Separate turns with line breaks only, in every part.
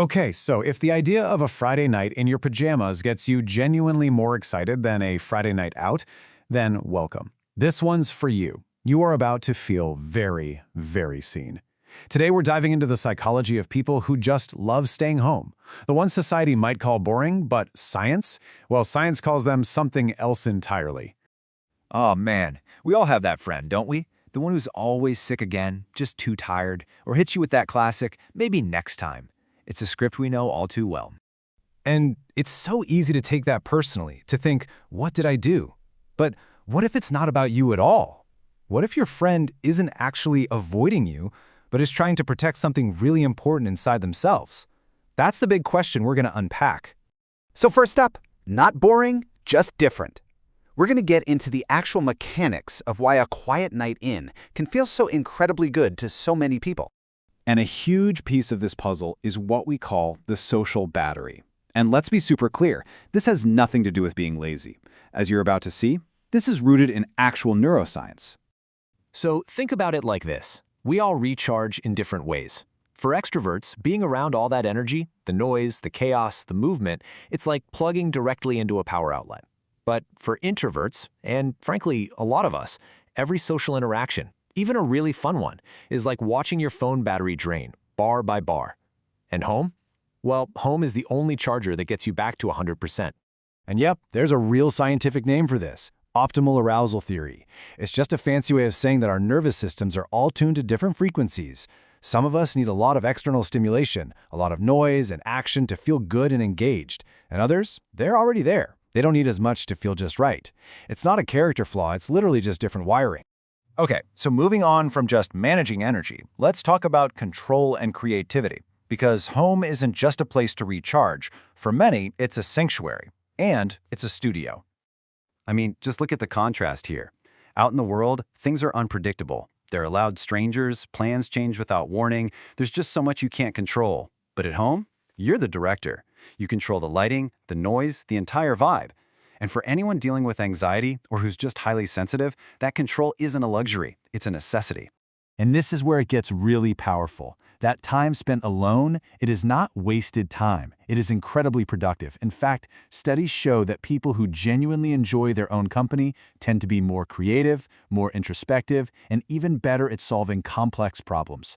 Okay, so if the idea of a Friday night in your pajamas gets you genuinely more excited than a Friday night out, then welcome. This one's for you. You are about to feel very, very seen. Today we're diving into the psychology of people who just love staying home. The ones society might call boring, but science? Well, science calls them something else entirely.
Oh man, we all have that friend, don't we? The one who's always sick again, just too tired, or hits you with that classic, maybe next time. It's a script we know all too well.
And it's so easy to take that personally, to think, what did I do? But what if it's not about you at all? What if your friend isn't actually avoiding you, but is trying to protect something really important inside themselves? That's the big question we're going to unpack.
So first up, not boring, just different. We're going to get into the actual mechanics of why a quiet night in can feel so incredibly good to so many people.
And a huge piece of this puzzle is what we call the social battery. And let's be super clear, this has nothing to do with being lazy. As you're about to see, this is rooted in actual neuroscience.
So think about it like this. We all recharge in different ways. For extroverts, being around all that energy, the noise, the chaos, the movement, it's like plugging directly into a power outlet. But for introverts, and frankly, a lot of us, every social interaction, even a really fun one, is like watching your phone battery drain, bar by bar. And home? Well, home is the only charger that gets you back to 100%.
And yep, there's a real scientific name for this. Optimal arousal theory. It's just a fancy way of saying that our nervous systems are all tuned to different frequencies. Some of us need a lot of external stimulation, a lot of noise and action to feel good and engaged. And others, they're already there. They don't need as much to feel just right. It's not a character flaw, it's literally just different wiring. Okay, so moving on from just managing energy, let's talk about control and creativity. Because home isn't just a place to recharge. For many, it's a sanctuary. And it's a studio. I mean, just look at the contrast here. Out in the world, things are unpredictable. There are loud strangers, plans change without warning. There's just so much you can't control. But at home, you're the director. You control the lighting, the noise, the entire vibe. And for anyone dealing with anxiety or who's just highly sensitive, that control isn't a luxury, it's a necessity. And this is where it gets really powerful. That time spent alone, it is not wasted time. It is incredibly productive. In fact, studies show that people who genuinely enjoy their own company tend to be more creative, more introspective, and even better at solving complex problems.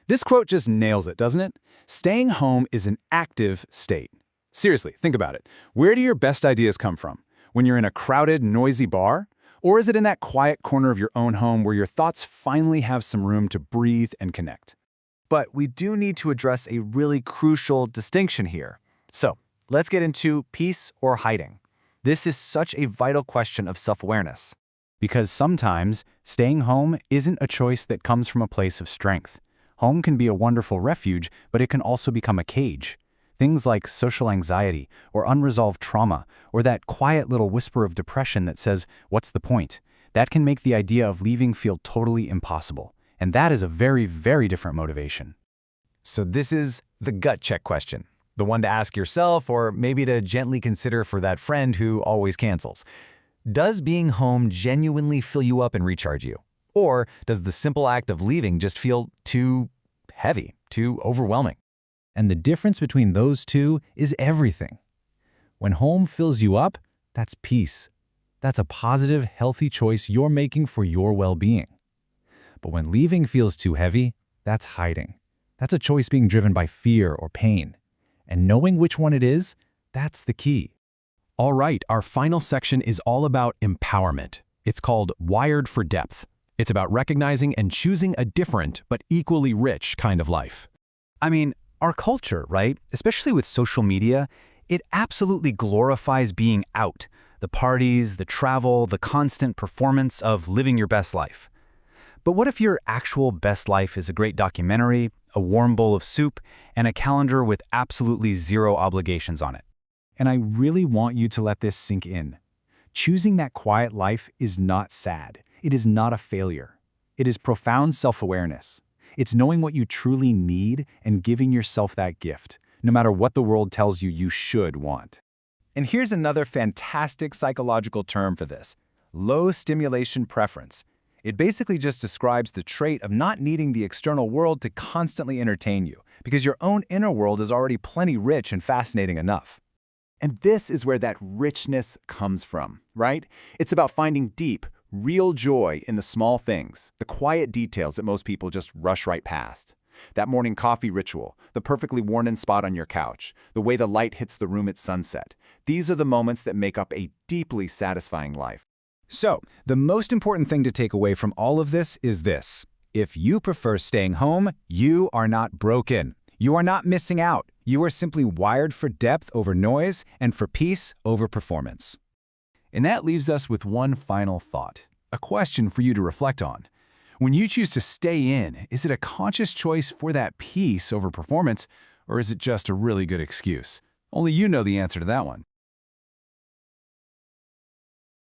This quote just nails it, doesn't it? Staying home is an active state. Seriously, think about it. Where do your best ideas come from? When you're in a crowded, noisy bar? Or is it in that quiet corner of your own home where your thoughts finally have some room to breathe and connect?
But we do need to address a really crucial distinction here. So let's get into peace or hiding. This is such a vital question of self-awareness.
Because sometimes staying home isn't a choice that comes from a place of strength. Home can be a wonderful refuge, but it can also become a cage. Things like social anxiety or unresolved trauma or that quiet little whisper of depression that says, "What's the point?" That can make the idea of leaving feel totally impossible. And that is a very, very different motivation.
So this is the gut check question. The one to ask yourself or maybe to gently consider for that friend who always cancels. Does being home genuinely fill you up and recharge you? Or does the simple act of leaving just feel too heavy, too overwhelming?
And the difference between those two is everything. When home fills you up, that's peace. That's a positive, healthy choice you're making for your well-being. But when leaving feels too heavy, that's hiding. That's a choice being driven by fear or pain. And knowing which one it is, that's the key.
All right, our final section is all about empowerment. It's called Wired for Depth. It's about recognizing and choosing a different but equally rich kind of life.
I mean, our culture, right, especially with social media, it absolutely glorifies being out. The parties, the travel, the constant performance of living your best life. But what if your actual best life is a great documentary, a warm bowl of soup, and a calendar with absolutely zero obligations on it?
And I really want you to let this sink in. Choosing that quiet life is not sad. It is not a failure. It is profound self-awareness. It's knowing what you truly need and giving yourself that gift, no matter what the world tells you you should want. And here's another fantastic psychological term for this: low stimulation preference.
It basically just describes the trait of not needing the external world to constantly entertain you, because your own inner world is already plenty rich and fascinating enough.
And this is where that richness comes from, right? It's about finding deep, real joy in the small things, the quiet details that most people just rush right past. That morning coffee ritual, the perfectly worn-in spot on your couch, the way the light hits the room at sunset. These are the moments that make up a deeply satisfying life.
So, the most important thing to take away from all of this is this. If you prefer staying home, you are not broken. You are not missing out. You are simply wired for depth over noise and for peace over performance.
And that leaves us with one final thought, a question for you to reflect on. When you choose to stay in, is it a conscious choice for that peace over performance, or is it just a really good excuse? Only you know the answer to that one.